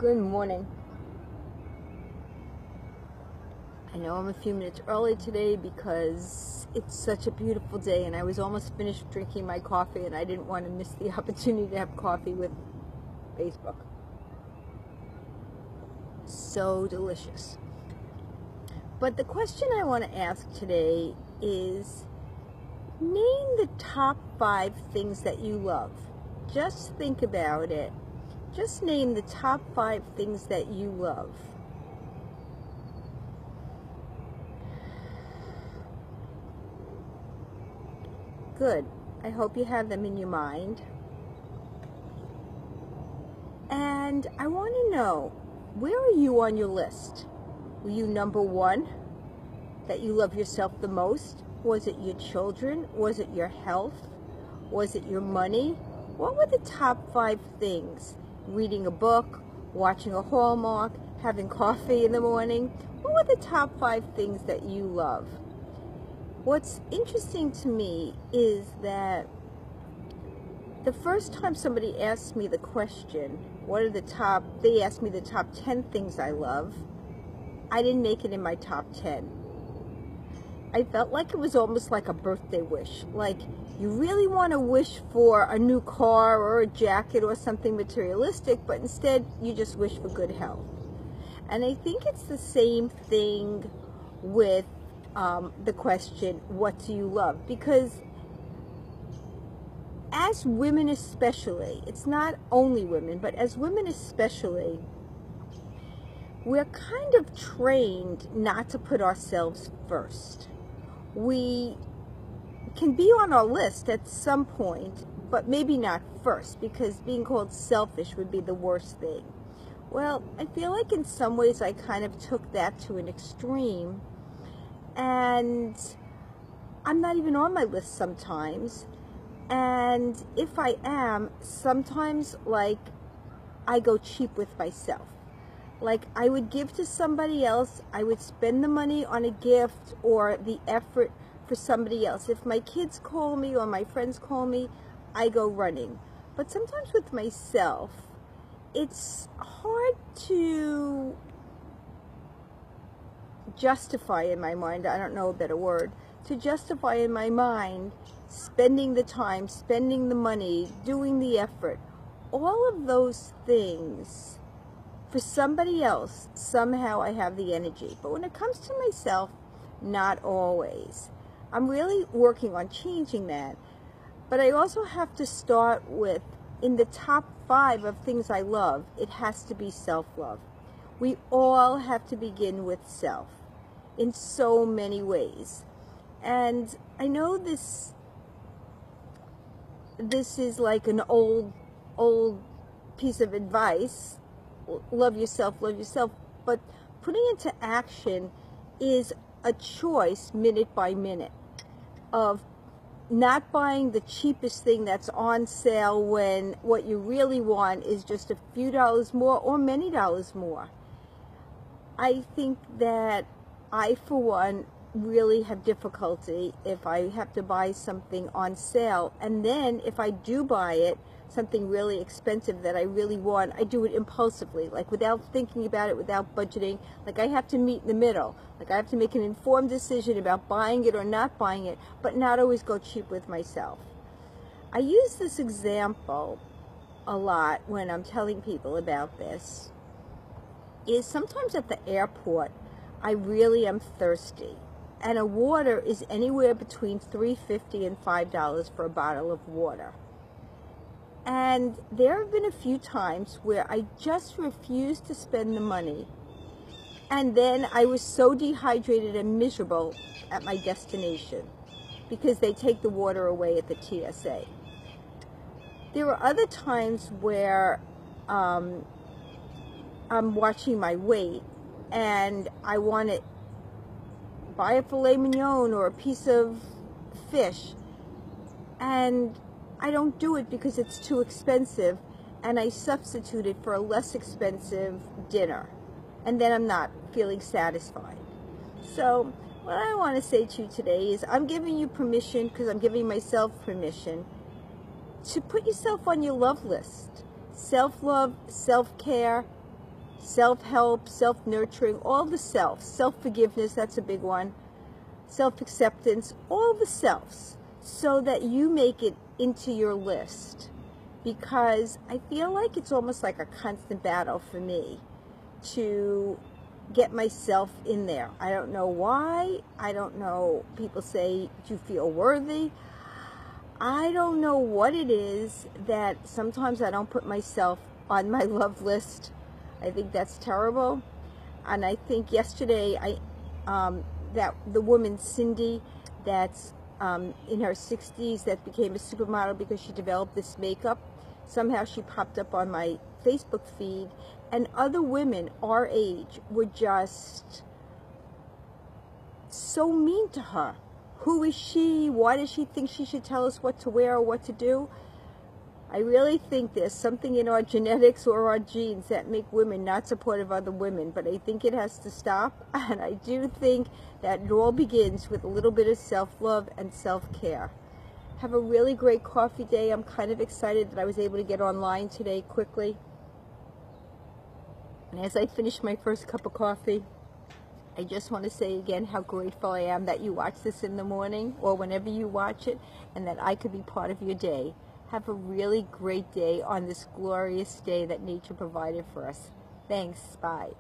Good morning. I know I'm a few minutes early today because it's such a beautiful day and I was almost finished drinking my coffee and I didn't want to miss the opportunity to have coffee with Facebook. So delicious. But the question I want to ask today is, name the top 5 things that you love. Just think about it. Just name the top 5 things that you love. Good. I hope you have them in your mind. And I want to know, where are you on your list? Were you number 1, that you love yourself the most? Was it your children? Was it your health? Was it your money? What were the top 5 things? Reading a book, watching a Hallmark, having coffee in the morning? What were the top 5 things that you love? What's interesting to me is that the first time somebody asked me the question, they asked me the top 10 things I love, I didn't make it in my top 10. I felt like it was almost like a birthday wish. Like, you really want to wish for a new car or a jacket or something materialistic, but instead you just wish for good health. And I think it's the same thing with the question, what do you love? Because as women especially, it's not only women, but as women especially, we're kind of trained not to put ourselves first. We can be on our list at some point, but maybe not first, because being called selfish would be the worst thing. Well, I feel like in some ways I kind of took that to an extreme, and I'm not even on my list sometimes. And if I am, sometimes, like, I go cheap with myself. Like, I would give to somebody else, I would spend the money on a gift or the effort for somebody else. If my kids call me or my friends call me, I go running. But sometimes with myself, it's hard to justify in my mind, I don't know a better word, to justify in my mind spending the time, spending the money, doing the effort, all of those things. For somebody else, somehow I have the energy. But when it comes to myself, not always. I'm really working on changing that. But I also have to start with, in the top 5 of things I love, it has to be self-love. We all have to begin with self in so many ways. And I know this is like an old piece of advice, love yourself, but putting into action is a choice minute by minute of not buying the cheapest thing that's on sale when what you really want is just a few dollars more or many dollars more. I think that I, for one, really have difficulty if I have to buy something on sale, and then if I do buy it, something really expensive that I really want, I do it impulsively, like without thinking about it, without budgeting. Like, I have to meet in the middle. Like, I have to make an informed decision about buying it or not buying it, but not always go cheap with myself. I use this example a lot when I'm telling people about this, is sometimes at the airport, I really am thirsty. And a water is anywhere between $3.50 and $5 for a bottle of water. And there have been a few times where I just refused to spend the money. And then I was so dehydrated and miserable at my destination because they take the water away at the TSA. There are other times where I'm watching my weight and I want to buy a filet mignon or a piece of fish, and I don't do it because it's too expensive, and I substitute it for a less expensive dinner, and then I'm not feeling satisfied. So what I want to say to you today is, I'm giving you permission, because I'm giving myself permission, to put yourself on your love list. Self-love, self-care, self-help, self-nurturing, all the selves, self-forgiveness, that's a big one, self-acceptance, all the selves, so that you make it into your list. Because I feel like it's almost like a constant battle for me to get myself in there. I don't know why. I don't know. People say, do you feel worthy? I don't know what it is that sometimes I don't put myself on my love list. I think that's terrible. And I think yesterday, that the woman Cindy, that's in her 60s, that became a supermodel because she developed this makeup. Somehow she popped up on my Facebook feed, and other women our age were just so mean to her. Who is she? Why does she think she should tell us what to wear or what to do? I really think there's something in our genetics or our genes that make women not supportive of other women, but I think it has to stop, and I do think that it all begins with a little bit of self-love and self-care. Have a really great coffee day. I'm kind of excited that I was able to get online today quickly. And as I finish my first cup of coffee, I just want to say again how grateful I am that you watch this in the morning or whenever you watch it, and that I could be part of your day. Have a really great day on this glorious day that nature provided for us. Thanks. Bye.